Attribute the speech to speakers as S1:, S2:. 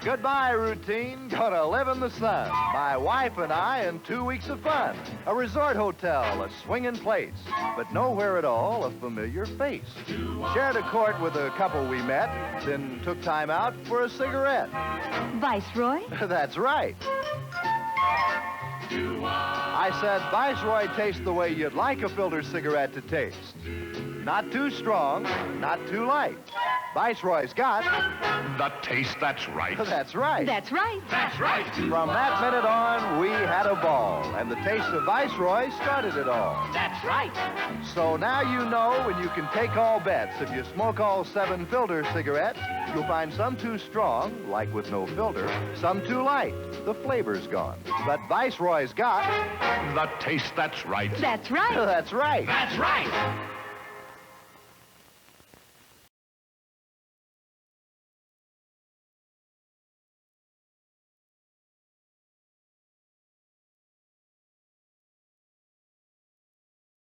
S1: Goodbye, routine. Gonna live in the sun. My wife and I in 2 weeks of fun. A resort hotel, a swinging place, but nowhere at all a familiar face. Shared a court with a couple we met, then took time out for a cigarette.
S2: Viceroy?
S1: That's right. I said, Viceroy tastes the way you'd like a filter cigarette to taste. Not too strong, not too light. Viceroy's got...
S3: The taste that's right.
S1: That's right.
S2: That's right.
S3: That's right.
S1: From that minute on, we had a ball, and the taste of Viceroy started it all.
S3: That's right.
S1: So now you know when you can take all bets. If you smoke all 7 filter cigarettes, you'll find some too strong, like with no filter, some too light. The flavor's gone. But Viceroy's got...
S3: The taste that's right.
S2: That's right.
S1: That's right.
S3: That's right.